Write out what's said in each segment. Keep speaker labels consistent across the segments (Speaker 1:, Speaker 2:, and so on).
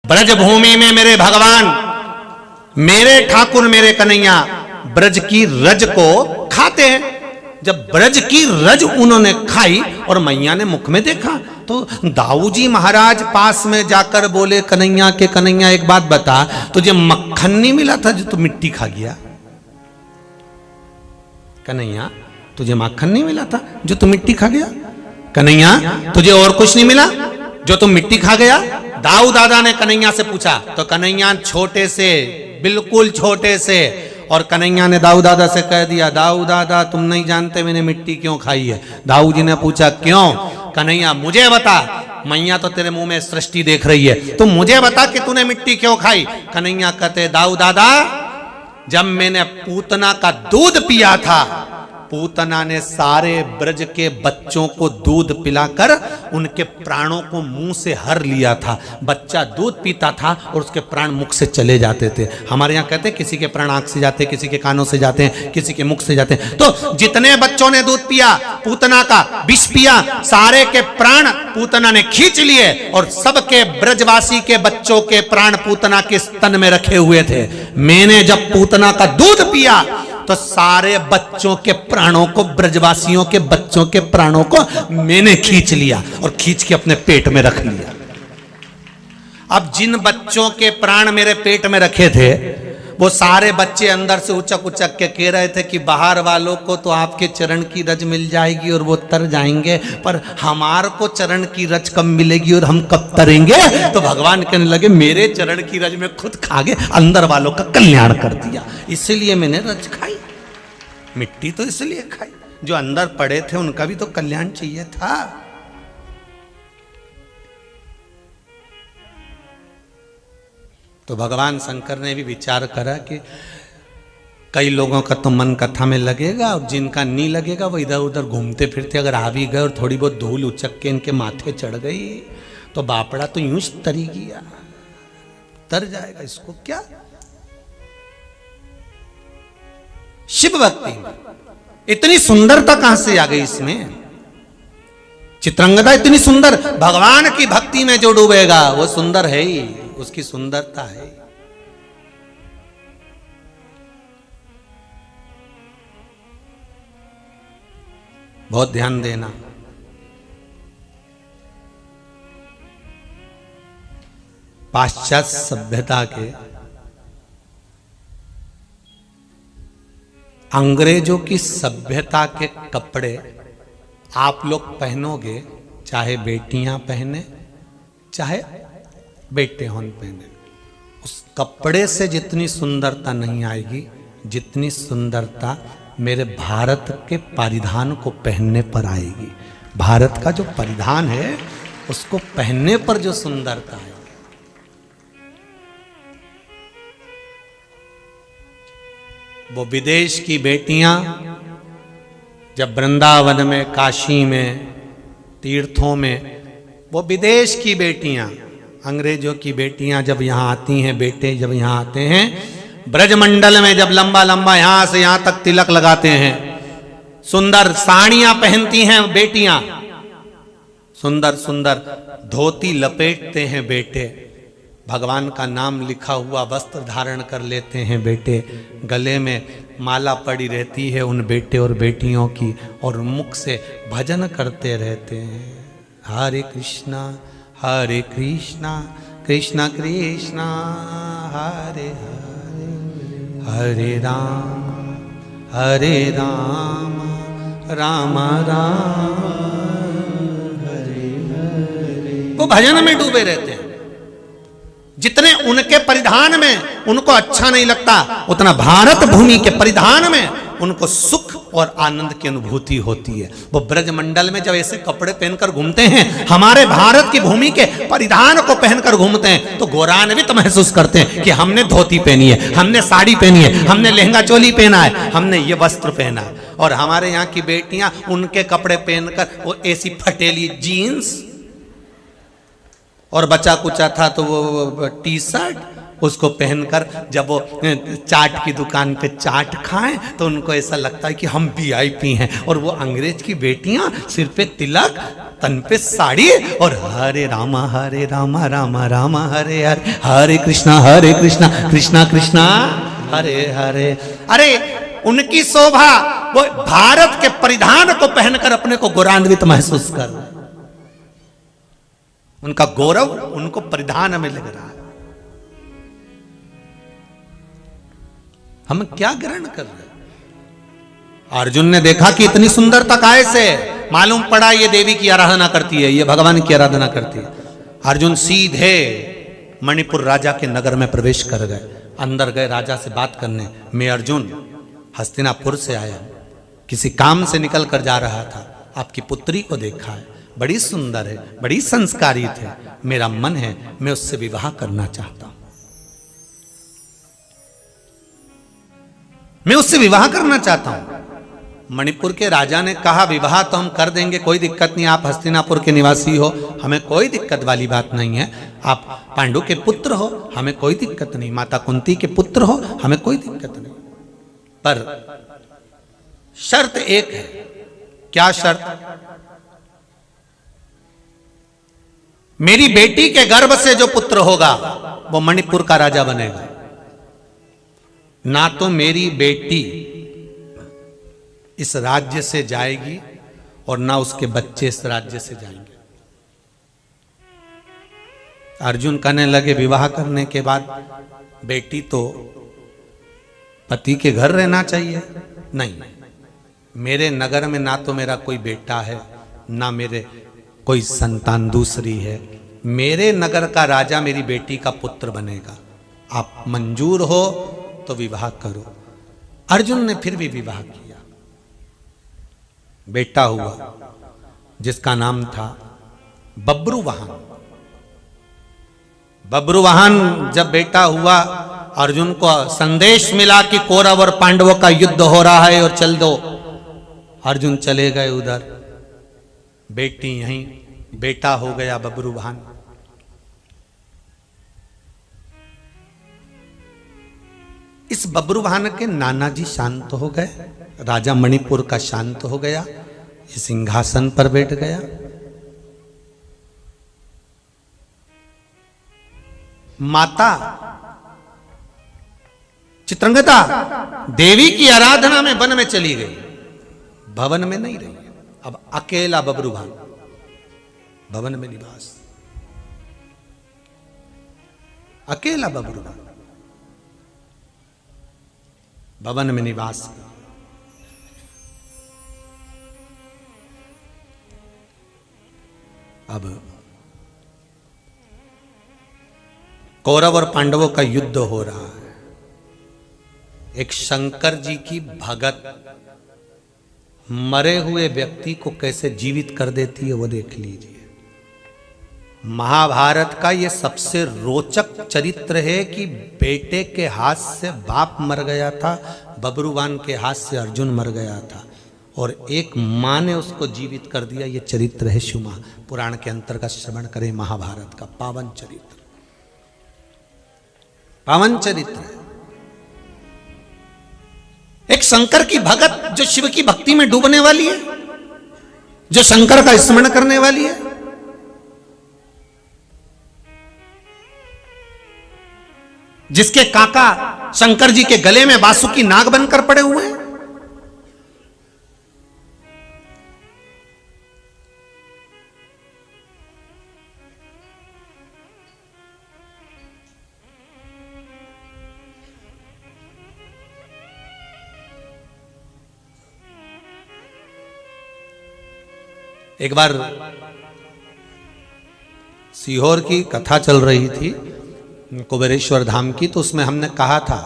Speaker 1: ब्रज भूमि में मेरे भगवान, मेरे ठाकुर, मेरे कन्हैया ब्रज की रज को खाते हैं। जब ब्रज की रज उन्होंने खाई और मैया ने मुख में देखा तो दाऊ जी महाराज पास में जाकर बोले, कन्हैया के कन्हैया एक बात बता, तुझे मक्खन नहीं मिला था जो तू मिट्टी खा गया? कन्हैया तुझे मक्खन नहीं मिला था जो तू मिट्टी खा गया? कन्हैया तुझे और कुछ नहीं मिला जो तुम मिट्टी खा गया? दाऊ दादा ने कन्हैया से पूछा तो कन्हैया छोटे से, बिल्कुल छोटे से, और कन्हैया ने दाऊ दादा से कह दिया, दाऊ दादा तुम नहीं जानते मैंने मिट्टी क्यों खाई है। दाऊ जी ने पूछा क्यों? कन्हैया मुझे बता, मैया तो तेरे मुंह में सृष्टि देख रही है, तुम मुझे बता कि तूने मिट्टी क्यों खाई। कन्हैया कहते, दाऊ दादा जब मैंने पूतना का दूध पिया था, पूतना ने सारे ब्रज के बच्चों को दूध पिलाकर उनके प्राणों को मुंह से हर लिया था। बच्चा दूध पीता था और उसके प्राण मुख से चले जाते थे। हमारे यहाँ कहते हैं किसी के प्राण आंख से जाते हैं, किसी के कानों से जाते हैं, किसी के मुख से जाते हैं। तो जितने बच्चों ने दूध पिया, पूतना का विष पिया, सारे के प्राण पूतना ने खींच लिए और सबके ब्रजवासी के बच्चों के प्राण पूतना के स्तन में रखे हुए थे। मैंने जब पूतना का दूध पिया तो सारे बच्चों के प्राणों को, ब्रजवासियों के बच्चों के प्राणों को मैंने खींच लिया और खींच के अपने पेट में रख लिया। अब जिन बच्चों के प्राण मेरे पेट में रखे थे वो सारे बच्चे अंदर से उचक उचक के कह रहे थे कि बाहर वालों को तो आपके चरण की रज मिल जाएगी और वो तर जाएंगे, पर हमार को चरण की रज कब मिलेगी और हम कब तरेंगे? तो भगवान कहने लगे मेरे चरण की रज में खुद खा के अंदर वालों का कल्याण कर दिया, इसलिए मैंने रज खाई। मिट्टी तो इसलिए खाई, जो अंदर पड़े थे उनका भी तो कल्याण चाहिए था। तो भगवान शंकर ने भी विचार करा कि कई लोगों का तो मन कथा में लगेगा और जिनका नहीं लगेगा वो इधर उधर घूमते फिरते अगर आ भी गए और थोड़ी बहुत धूल उचक के इनके माथे चढ़ गई तो बापड़ा तो यूं तरी गया, तर जाएगा। इसको क्या शिव भक्ति में इतनी सुंदरता कहां से आ गई? इसमें चित्रंगदा इतनी सुंदर। भगवान की भक्ति में जो डूबेगा वो सुंदर है ही, उसकी सुंदरता है। बहुत ध्यान देना। पाश्चात्य सभ्यता के अंग्रेजों की सभ्यता के कपड़े आप लोग पहनोगे, चाहे बेटियां पहने चाहे बेटे होन पहने, उस कपड़े से जितनी सुंदरता नहीं आएगी जितनी सुंदरता मेरे भारत के परिधान को पहनने पर आएगी। भारत का जो परिधान है उसको पहनने पर जो सुंदरता है। वो विदेश की बेटियां जब वृंदावन में, काशी में, तीर्थों में, वो विदेश की बेटियां, अंग्रेजों की बेटियां जब यहाँ आती हैं, बेटे जब यहाँ आते हैं, ब्रजमंडल में जब लंबा लंबा यहाँ से यहाँ तक तिलक लगाते हैं, सुंदर साड़ियां पहनती हैं बेटियां, सुंदर सुंदर धोती लपेटते हैं बेटे, भगवान का नाम लिखा हुआ वस्त्र धारण कर लेते हैं बेटे, गले में माला पड़ी रहती है उन बेटे और बेटियों की, और मुख से भजन करते रहते हैं, हरे कृष्णा कृष्णा कृष्णा हरे हरे, हरे राम राम राम हरे हरे। वो भजन में डूबे रहते हैं। जितने उनके परिधान में उनको अच्छा नहीं लगता, उतना भारत भूमि के परिधान में उनको सुख और आनंद की अनुभूति होती है। वो ब्रजमंडल में जब ऐसे कपड़े पहनकर घूमते हैं, हमारे भारत की भूमि के परिधान को पहनकर घूमते हैं, तो गौरवान्वित महसूस करते हैं कि हमने धोती पहनी है, हमने साड़ी पहनी है, हमने लहंगा चोली पहना है, हमने ये वस्त्र पहना है। और हमारे यहाँ की बेटियां उनके कपड़े पहनकर वो ऐसी फटेली जीन्स, और बचा कुचा था तो वो टी शर्ट उसको पहनकर जब वो चाट की दुकान पे चाट खाएं तो उनको ऐसा लगता है कि हम वीआईपी हैं। और वो अंग्रेज की बेटियां सिर पे तिलक, तन पे साड़ी और हरे रामा रामा रामा हरे हरे, हरे कृष्णा कृष्णा कृष्णा हरे हरे। अरे उनकी शोभा वो भारत के परिधान को पहनकर अपने को गौरवान्वित महसूस कर, उनका गौरव उनको परिधान में लग रहा है। हम क्या ग्रहण कर रहे हैं? अर्जुन ने देखा कि इतनी सुंदरता काय से, मालूम पड़ा ये देवी की आराधना करती है, ये भगवान की आराधना करती है। अर्जुन सीधे मणिपुर राजा के नगर में प्रवेश कर गए, अंदर गए राजा से बात करने। मैं अर्जुन हस्तिनापुर से आया, किसी काम से निकल कर जा रहा था, आपकी पुत्री को देखा है, बड़ी सुंदर है, बड़ी संस्कारित है, मेरा मन है मैं उससे विवाह करना चाहता हूं, मैं उससे विवाह करना चाहता हूं। मणिपुर के राजा ने कहा विवाह तो हम कर देंगे, कोई दिक्कत नहीं, आप हस्तिनापुर के निवासी हो, हमें कोई दिक्कत वाली बात नहीं है, आप पांडु के पुत्र हो, हमें कोई दिक्कत नहीं, माता कुंती के पुत्र हो, हमें कोई दिक्कत नहीं, पर शर्त एक है। क्या शर्त? मेरी बेटी के गर्भ से जो पुत्र होगा वो मणिपुर का राजा बनेगा। ना तो मेरी बेटी इस राज्य से जाएगी और ना उसके बच्चे इस राज्य से जाएंगे। अर्जुन कहने लगे विवाह करने के बाद बेटी तो पति के घर रहना चाहिए। नहीं, मेरे नगर में ना तो मेरा कोई बेटा है, ना मेरे कोई संतान दूसरी है, मेरे नगर का राजा मेरी बेटी का पुत्र बनेगा, आप मंजूर हो तो विवाह करो। अर्जुन ने फिर भी विवाह किया, बेटा हुआ जिसका नाम था बब्रुवाहन। बब्रुवाहन जब बेटा हुआ, अर्जुन को संदेश मिला कि कौरव और पांडवों का युद्ध हो रहा है और चल दो। अर्जुन चले गए उधर, बेटी यहीं, बेटा हो गया बब्रुवाहन। इस बब्रुवाहन के नाना जी शांत हो गए, राजा मणिपुर का शांत हो गया, ये सिंहासन पर बैठ गया। माता चित्रंगदा देवी की आराधना में वन में चली गई, भवन में नहीं रही। अब अकेला बब्रुवाहन भवन में निवास, अकेला बब्रुवाहन भवन में निवास। अब कौरव और पांडवों का युद्ध हो रहा है। एक शंकर जी की भगत मरे हुए व्यक्ति को कैसे जीवित कर देती है वो देख लीजिए। महाभारत का ये सबसे रोचक चरित्र है कि बेटे के हाथ से बाप मर गया था, बब्रुवाहन के हाथ से अर्जुन मर गया था, और एक मां ने उसको जीवित कर दिया। ये चरित्र है शिव पुराण के अंतर्गत श्रवण करें, महाभारत का पावन चरित्र, पावन चरित्र है। एक शंकर की भगत जो शिव की भक्ति में डूबने वाली है, जो शंकर का स्मरण करने वाली है, जिसके काका शंकर जी के गले में वासुकी नाग बनकर पड़े हुए हैं। एक बार सीहोर की कथा चल रही थी कुबेरेश्वर धाम की, तो उसमें हमने कहा था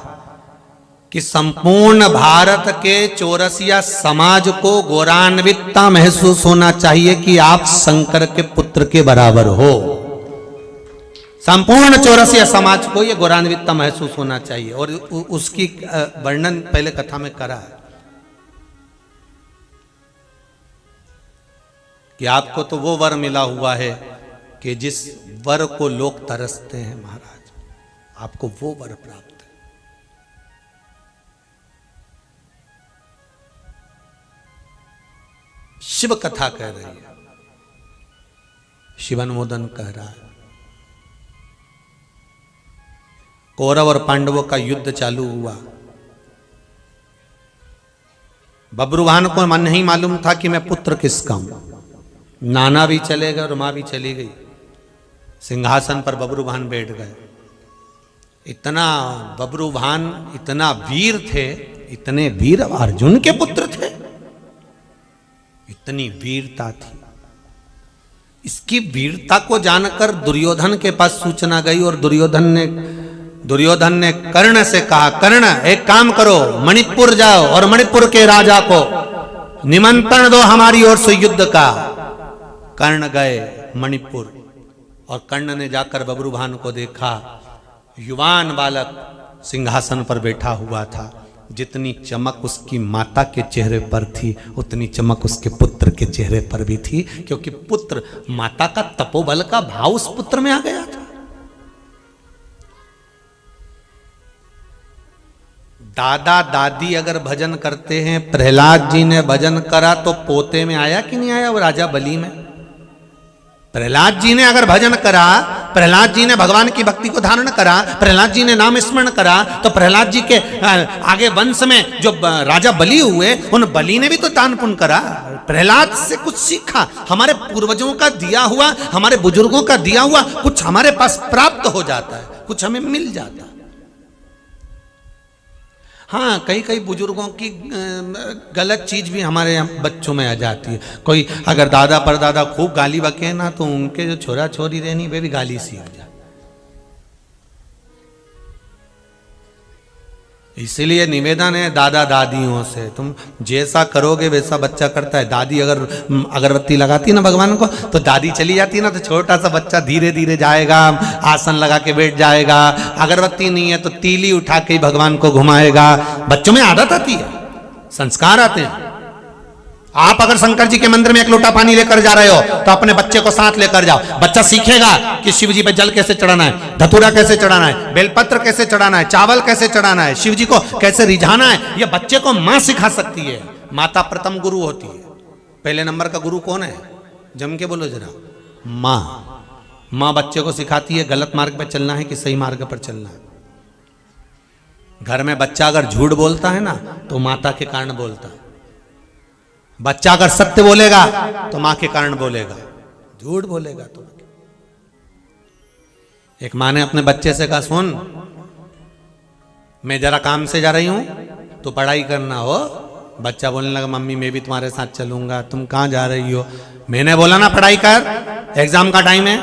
Speaker 1: कि संपूर्ण भारत के चौरसिया समाज को गौरवान्वितता महसूस होना चाहिए कि आप शंकर के पुत्र के बराबर हो। संपूर्ण चौरसिया समाज को यह गौरवान्वितता महसूस होना चाहिए, और उसकी वर्णन पहले कथा में करा है कि आपको तो वो वर मिला हुआ है कि जिस वर को लोग तरसते हैं महाराज। आपको वो वर प्राप्त है। शिव कथा कह रही है, शिवानुमोदन कह रहा है। कौरव और पांडवों का युद्ध चालू हुआ। बब्रुवाहन को मन नहीं मालूम था कि मैं पुत्र किसका हूं। नाना भी चले गए और मां भी चली गई। सिंहासन पर बब्रुवाहन बैठ गए। इतना बब्रुवाहन इतना वीर थे, इतने वीर अर्जुन के पुत्र थे, इतनी वीरता थी। इसकी वीरता को जानकर दुर्योधन के पास सूचना गई और दुर्योधन ने कर्ण से कहा, कर्ण एक काम करो, मणिपुर जाओ और मणिपुर के राजा को निमंत्रण दो हमारी ओर से युद्ध का। कर्ण गए मणिपुर और कर्ण ने जाकर बब्रुवाहन को देखा। युवान बालक सिंहासन पर बैठा हुआ था। जितनी चमक उसकी माता के चेहरे पर थी उतनी चमक उसके पुत्र के चेहरे पर भी थी, क्योंकि पुत्र, माता का तपोबल का भाव उस पुत्र में आ गया था। दादा दादी अगर भजन करते हैं, प्रहलाद जी ने भजन करा तो पोते में आया कि नहीं आया वो राजा बलि में? प्रहलाद जी ने अगर भजन करा, प्रहलाद जी ने भगवान की भक्ति को धारण करा, प्रहलाद जी ने नाम स्मरण करा, तो प्रहलाद जी के आगे वंश में जो राजा बलि हुए, उन बलि ने भी तो दान पुण्य करा। प्रहलाद से कुछ सीखा। हमारे पूर्वजों का दिया हुआ, हमारे बुजुर्गों का दिया हुआ कुछ हमारे पास प्राप्त हो जाता है, कुछ हमें मिल जाता है। हाँ, कई कई बुजुर्गों की गलत चीज भी हमारे बच्चों में आ जाती है। कोई अगर दादा परदादा खूब गाली बके ना, तो उनके जो छोरा छोरी रहनी वे भी गाली सीख जाए। इसीलिए निवेदन है दादा दादियों से, तुम जैसा करोगे वैसा बच्चा करता है। दादी अगर अगरबत्ती लगाती ना भगवान को, तो दादी चली जाती ना, तो छोटा सा बच्चा धीरे धीरे जाएगा, आसन लगा के बैठ जाएगा। अगरबत्ती नहीं है तो तीली उठा के ही भगवान को घुमाएगा। बच्चों में आदत आती है, संस्कार आते हैं। आप अगर शंकर जी के मंदिर में एक लोटा पानी लेकर जा रहे हो तो अपने बच्चे को साथ लेकर जाओ। बच्चा सीखेगा कि शिव जी पे जल कैसे चढ़ाना है, धतूरा कैसे चढ़ाना है, बेलपत्र कैसे चढ़ाना है, चावल कैसे चढ़ाना है, शिव जी को कैसे रिझाना है। यह बच्चे को मां सिखा सकती है। माता प्रथम गुरु होती है। पहले नंबर का गुरु कौन है? जम के बोलो जरा। मां। मां बच्चे को सिखाती है गलत मार्ग पर चलना है कि सही मार्ग पर चलना है। घर में बच्चा अगर झूठ बोलता है ना, तो माता के कारण बोलता है। बच्चा अगर सत्य बोलेगा तो मां के कारण बोलेगा, झूठ बोलेगा तो। एक मां ने अपने बच्चे से कहा, सुन, मैं जरा काम से जा रही हूं, तो पढ़ाई करना हो। बच्चा बोलने लगा, मम्मी मैं भी तुम्हारे साथ चलूंगा। तुम कहां जा रही हो? मैंने बोला ना पढ़ाई कर, एग्जाम का टाइम है।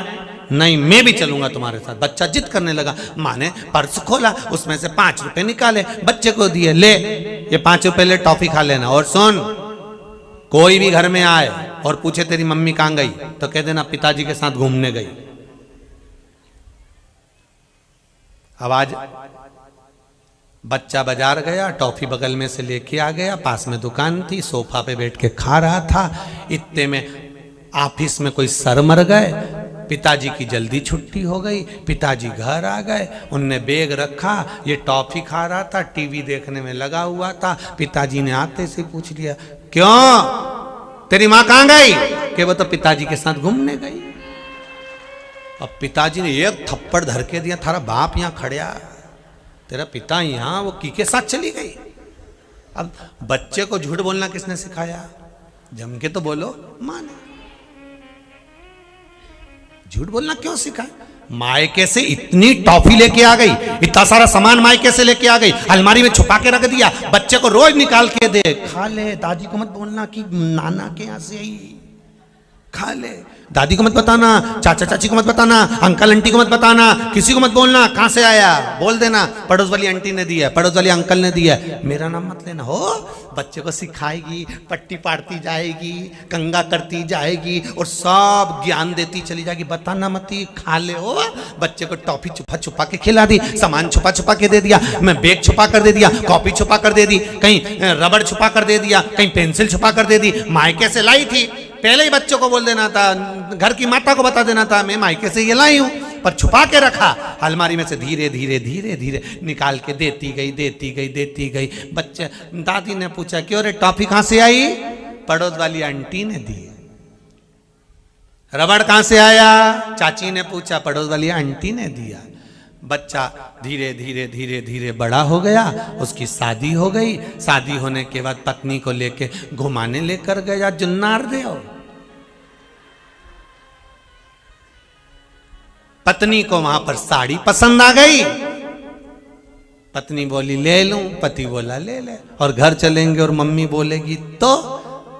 Speaker 1: नहीं, मैं भी चलूंगा तुम्हारे साथ। बच्चा जिद करने लगा। मां ने पर्स खोला, उसमें से 5 रुपए निकाले, बच्चे को दिए, ले ये 5 रुपए ले, टॉफी खा लेना। और सुन, कोई भी घर में आए और पूछे तेरी मम्मी कहां गई, तो कह देना पिताजी के साथ घूमने गई। अब आज बच्चा बाजार गया, टॉफी बगल में से लेके आ गया, पास में दुकान थी, सोफा पे बैठ के खा रहा था। इतने में ऑफिस में कोई सर मर गए, पिताजी की जल्दी छुट्टी हो गई, पिताजी घर आ गए। उनने बैग रखा, ये टॉफी खा रहा था, टीवी देखने में लगा हुआ था। पिताजी ने आते से पूछ लिया, क्यों तेरी मां कहां गई? कि वो तो पिताजी के साथ घूमने गई। अब पिताजी ने एक थप्पड़ धर के दिया, थारा बाप यहां खड़िया, तेरा पिता यहां, वो की के साथ चली गई। अब बच्चे को झूठ बोलना किसने सिखाया? जम के तो बोलो, मां ने। झूठ बोलना क्यों सिखाया? मायके से इतनी टॉफी लेके आ गई, इतना सारा सामान मायके से लेके आ गई, अलमारी में छुपा के रख दिया। बच्चे को रोज निकाल के दे, खा ले। दादी को मत बोलना कि नाना के यहां से आई, खा ले। दादी को मत बताना, चाचा चाची को मत बताना, अंकल आंटी को मत बताना, किसी को मत बोलना कहां से आया। बोल देना पड़ोस वाली आंटी ने दिया, पड़ोस वाली अंकल ने दिया, मेरा नाम मत लेना। हो, बच्चे को सिखाएगी, पट्टी पाड़ती जाएगी, कंगा करती जाएगी और सब ज्ञान देती चली जाएगी। बताना मत, खा ले। हो, बच्चे को टॉफी छुपा छुपा के खिला दी, सामान छुपा छुपा के दे दिया, मैं बैग छुपा कर दे दिया, कॉपी छुपा कर दे दी, कहीं रबड़ छुपा कर दे दिया, कहीं पेंसिल छुपा कर दे दी। मायके से लाई थी, पहले ही बच्चों को बोल देना था, घर की माता को बता देना था, मैं मायके से ये लाई हूं। पर छुपा के रखा। अलमारी में से धीरे धीरे धीरे धीरे निकाल के देती गई। बच्चे, दादी ने पूछा क्यों रे टॉफी कहां से आई? पड़ोस वाली आंटी ने दी। रबड़ कहां से आया? चाची ने पूछा, पड़ोस वाली आंटी ने दिया। बच्चा धीरे धीरे धीरे धीरे बड़ा हो गया, उसकी शादी हो गई। शादी होने के बाद पत्नी को लेके घुमाने लेकर गया जुन्नार देव। पत्नी को वहां पर साड़ी पसंद आ गई। पत्नी बोली ले लूं, पति बोला ले ले। और घर चलेंगे और मम्मी बोलेगी तो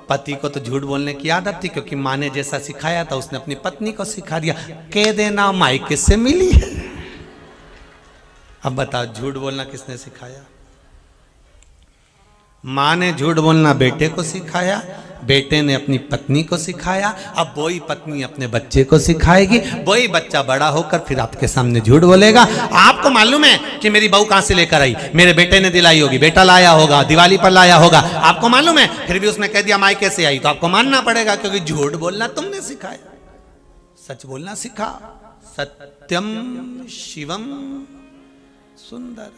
Speaker 1: पति को तो झूठ बोलने की आदत थी, क्योंकि माँ ने जैसा सिखाया था उसने अपनी पत्नी को सिखा दिया। कह देना मायके से मिली है। अब बताओ झूठ बोलना किसने सिखाया? माँ ने झूठ बोलना बेटे को सिखाया, बेटे ने अपनी पत्नी को सिखाया। अब वही पत्नी अपने बच्चे को सिखाएगी। वही बच्चा बड़ा होकर फिर आपके सामने झूठ बोलेगा। आपको मालूम है कि मेरी बहू कहां से लेकर आई? मेरे बेटे ने दिलाई होगी, बेटा लाया होगा, दिवाली पर लाया होगा। आपको मालूम है, फिर भी उसने कह दिया मायके से आई, तो आपको मानना पड़ेगा, क्योंकि झूठ बोलना तुमने सिखाया। सच बोलना सिखा। सत्यम शिवम सुंदर।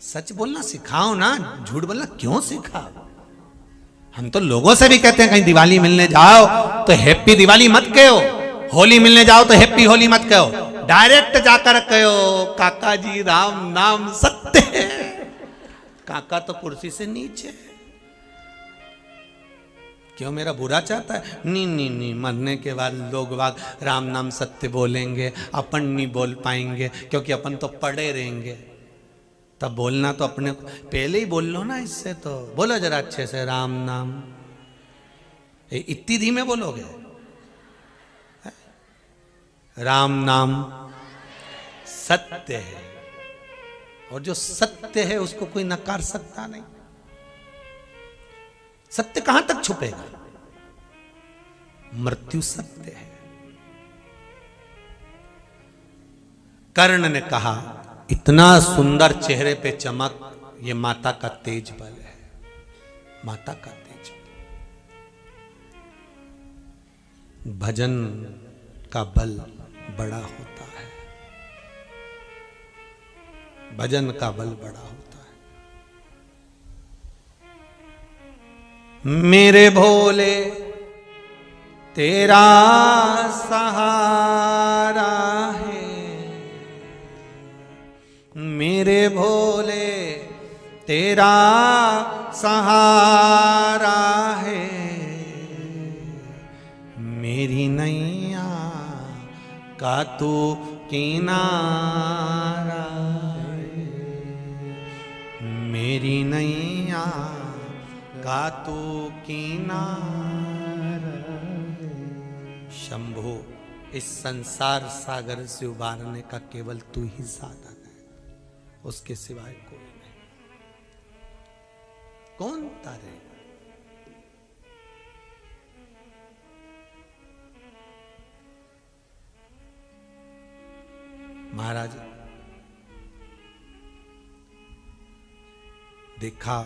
Speaker 1: सच बोलना सिखाओ ना, झूठ बोलना क्यों सिखाओ? हम तो लोगों से भी कहते हैं कहीं दिवाली मिलने जाओ तो हैप्पी दिवाली मत कहो, होली मिलने जाओ तो हैप्पी होली मत कहो, डायरेक्ट जाकर कहो काका जी राम नाम सत्य है। काका तो कुर्सी से नीचे। क्यों मेरा बुरा चाहता है? नहीं, मरने के बाद लोग वाग राम नाम सत्य बोलेंगे, अपन नहीं बोल पाएंगे, क्योंकि अपन तो पड़े रहेंगे। तब बोलना तो अपने पहले ही बोल लो ना। इससे तो बोलो जरा अच्छे से राम नाम। इतनी धीमे बोलोगे? राम नाम सत्य है, और जो सत्य है उसको कोई नकार सकता नहीं। सत्य कहां तक छुपेगा? मृत्यु सत्य है। कर्ण ने कहा इतना सुंदर चेहरे पे चमक, ये माता का तेज बल है, माता का तेज बल। भजन का बल बड़ा होता है, भजन का बल बड़ा होता है। मेरे भोले तेरा सहारा है, मेरे भोले तेरा सहारा है, मेरी नैया का तू किनारा है, मेरी नैया का तू किनारा है। शंभो, इस संसार सागर से उबारने का केवल तू ही साधन है, उसके सिवाय कोई नहीं। कौन तारे? महाराज देखा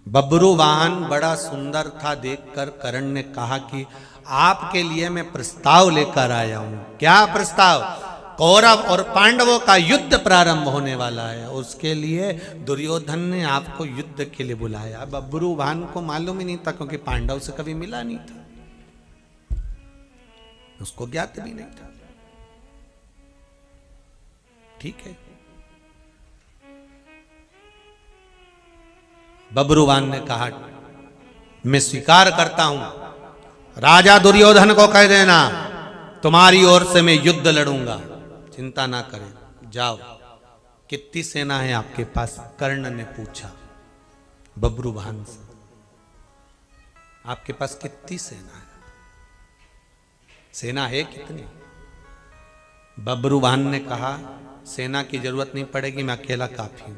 Speaker 1: बबरू वाहन बड़ा सुंदर था, देखकर कर्ण ने कहा कि आपके लिए मैं प्रस्ताव लेकर आया हूं। क्या प्रस्ताव? कौरव और पांडवों का युद्ध प्रारंभ होने वाला है, उसके लिए दुर्योधन ने आपको युद्ध के लिए बुलाया। बब्रू वाहन को मालूम ही नहीं था, क्योंकि पांडव से कभी मिला नहीं था, उसको ज्ञात भी नहीं था। ठीक है, बब्रुवान ने कहा मैं स्वीकार करता हूं, राजा दुर्योधन को कह देना तुम्हारी ओर से मैं युद्ध लड़ूंगा, चिंता ना करें, जाओ। कितनी सेना है आपके पास? कर्ण ने पूछा बब्रुवान से, आपके पास कितनी सेना है? सेना है कितनी? बब्रुवान ने कहा सेना की जरूरत नहीं पड़ेगी, मैं अकेला काफी हूं।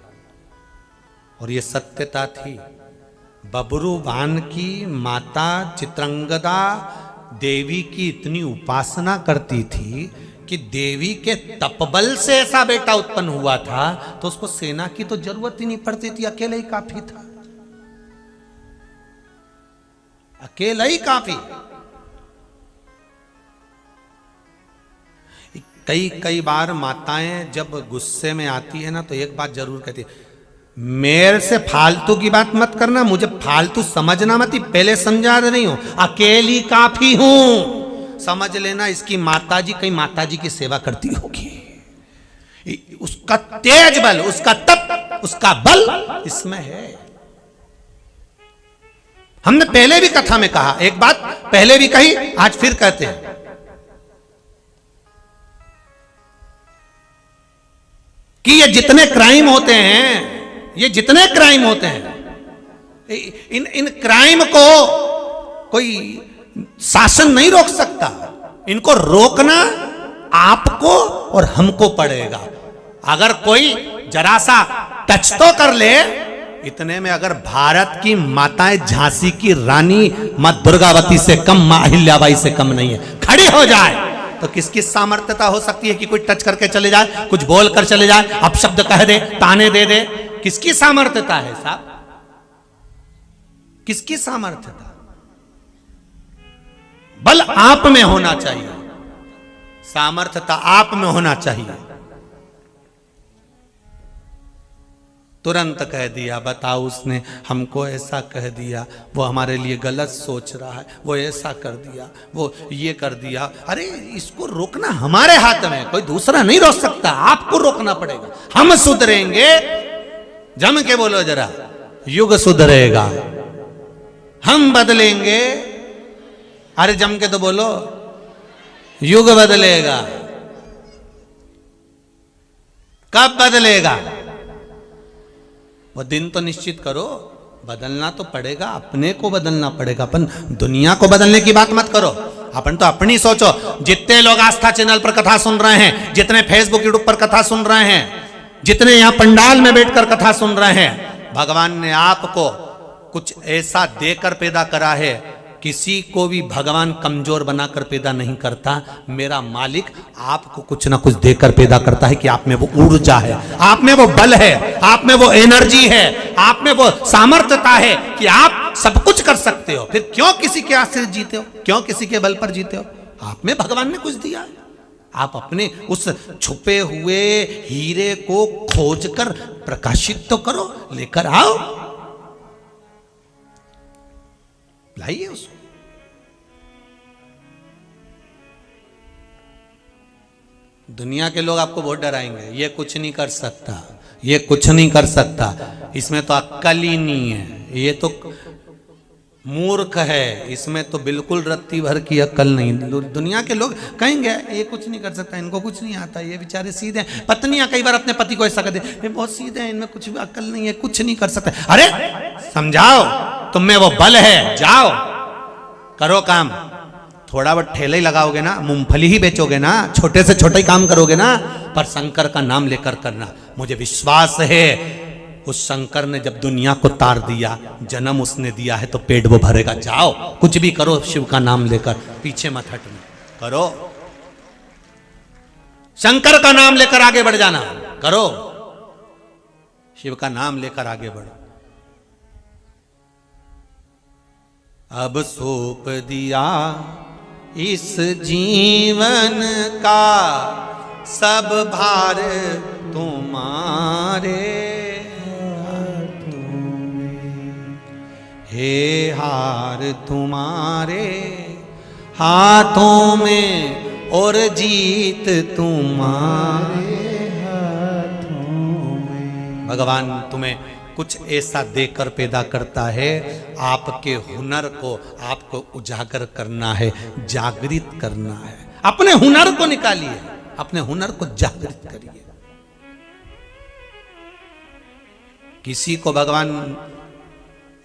Speaker 1: और ये सत्यता थी। बब्रुवान की माता चित्रंगदा देवी की इतनी उपासना करती थी कि देवी के तपबल से ऐसा बेटा उत्पन्न हुआ था, तो उसको सेना की तो जरूरत ही नहीं पड़ती थी, अकेला ही काफी था, अकेला ही काफी। कई कई बार माताएं जब गुस्से में आती है ना तो एक बात जरूर कहती है, मेरे से फालतू की बात मत करना, मुझे फालतू समझना मत, पहले समझा रही हूं, अकेली काफी हूं, समझ लेना इसकी माताजी कहीं माताजी की सेवा करती होगी, उसका तेज बल, उसका तप, उसका बल इसमें है। हमने पहले भी कथा में कहा, एक बात पहले भी कही, आज फिर कहते हैं कि ये जितने क्राइम होते हैं, ये जितने क्राइम होते हैं, इन क्राइम को कोई शासन नहीं रोक सकता, इनको रोकना आपको और हमको पड़ेगा। अगर कोई जरा सा टच तो कर ले, इतने में अगर भारत की माताएं झांसी की रानी मां दुर्गावती से कम, मां अहिल्याबाई से कम नहीं है, खड़ी हो जाए तो किसकी सामर्थ्यता हो सकती है कि कोई टच करके चले जाए, कुछ बोल कर चले जाए, अपशब्द कह दे, ताने दे दे, किसकी सामर्थ्यता है साहब? किसकी सामर्थ्यता? बल आप में होना चाहिए, सामर्थ्यता आप में होना चाहिए। तुरंत कह दिया, बताओ उसने हमको ऐसा कह दिया, वो हमारे लिए गलत सोच रहा है, वो ऐसा कर दिया, वो ये कर दिया। अरे इसको रोकना हमारे हाथ में, कोई दूसरा नहीं रोक सकता, आपको रोकना पड़ेगा। हम सुधरेंगे, जम के बोलो जरा, युग सुधरेगा, हम बदलेंगे, अरे जम के तो बोलो, युग बदलेगा। कब बदलेगा? वो दिन तो निश्चित करो, बदलना तो पड़ेगा, अपने को बदलना पड़ेगा। अपन दुनिया को बदलने की बात मत करो, अपन तो अपनी सोचो। जितने लोग आस्था चैनल पर कथा सुन रहे हैं, जितने फेसबुक यूट्यूब पर कथा सुन रहे हैं, जितने यहां पंडाल में बैठकर कथा सुन रहे हैं, भगवान ने आपको कुछ ऐसा देकर पैदा करा है। किसी को भी भगवान कमजोर बनाकर पैदा नहीं करता। मेरा मालिक आपको कुछ ना कुछ देकर पैदा करता है कि आप में वो ऊर्जा है, आप में वो बल है, आप में वो एनर्जी है, आप में वो सामर्थ्यता है कि आप सब कुछ कर सकते हो। फिर क्यों किसी के आश्रित जीते हो, क्यों किसी के बल पर जीते हो? आप में भगवान ने कुछ दिया है। आप अपने उस छुपे हुए हीरे को खोजकर प्रकाशित तो करो, लेकर आओ, लाइए उसको। दुनिया के लोग आपको बहुत डराएंगे, ये कुछ नहीं कर सकता, ये कुछ नहीं कर सकता, इसमें तो अक्ल ही नहीं है, ये तो मूर्ख है, इसमें तो बिल्कुल रत्ती भर की अक्ल नहीं। दुनिया के लोग कहेंगे ये कुछ नहीं कर सकता, इनको कुछ नहीं आता, ये बेचारे सीधे हैं। पत्नियां कई बार अपने पति को ऐसा कहते हैं, ये बहुत सीधे हैं, इनमें कुछ भी अक्ल नहीं है, कुछ नहीं कर सकते। अरे समझाओ, तुम में वो बल है, जाओ करो काम। थोड़ा बहुत ठेले ही लगाओगे ना, मूंगफली ही बेचोगे ना, छोटे से छोटे ही काम करोगे ना, पर शंकर का नाम लेकर करना। मुझे विश्वास है उस शंकर ने जब दुनिया को तार दिया, जन्म उसने दिया है तो पेट वो भरेगा। जाओ कुछ भी करो, शिव का नाम लेकर, पीछे मत हटना, करो शंकर का नाम लेकर आगे बढ़ जाना, करो शिव का नाम लेकर आगे बढ़ो। अब सौंप दिया इस जीवन का सब भार तुम्हारे, हे हार तुम्हारे हाथों में और जीत तुम्हारे हाथों में। भगवान तुम्हें कुछ ऐसा देकर पैदा करता है, आपके हुनर को आपको उजागर करना है, जागृत करना है। अपने हुनर को निकालिए, अपने हुनर को जागृत करिए। किसी को भगवान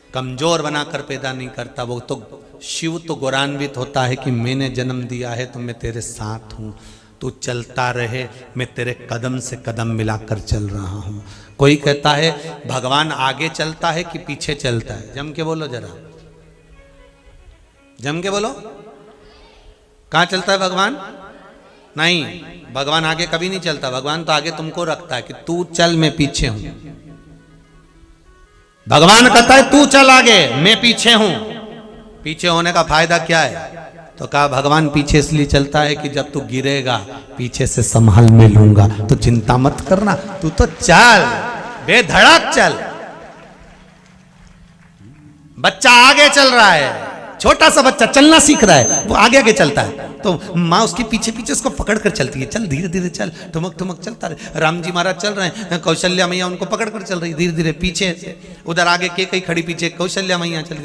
Speaker 1: कमजोर बनाकर पैदा नहीं करता। वो तो शिव तो गौरवान्वित होता है कि मैंने जन्म दिया है तो मैं तेरे साथ हूं, तू चलता रहे, मैं तेरे कदम से कदम मिलाकर चल रहा हूं। कोई कहता है भगवान आगे चलता है कि पीछे चलता है? जम के बोलो जरा, जम के बोलो, कहां चलता है भगवान? नहीं, भगवान आगे कभी नहीं चलता। भगवान तो आगे तुमको रखता है कि तू चल, मैं पीछे हूं। भगवान कहता है तू चल आगे, मैं पीछे हूं। पीछे होने का फायदा क्या है? तो कहा भगवान पीछे इसलिए चलता है कि जब तू गिरेगा पीछे से संभाल में लूंगा, तो चिंता मत करना, तू तो चल बेधड़क चल। बच्चा आगे चल रहा है, छोटा सा बच्चा चलना सीख रहा है, वो आगे आगे चलता है, तो माँ उसके पीछे पीछे उसको पकड़ कर चलती है, चल धीरे धीरे चल, ठुमक ठुमक चलता रहे। राम जी महाराज चल रहे हैं, कौशल्या मैया उनको पकड़ कर चल रही धीरे धीरे पीछे से, उधर आगे के कई खड़ी पीछे कौशल्या मैया चल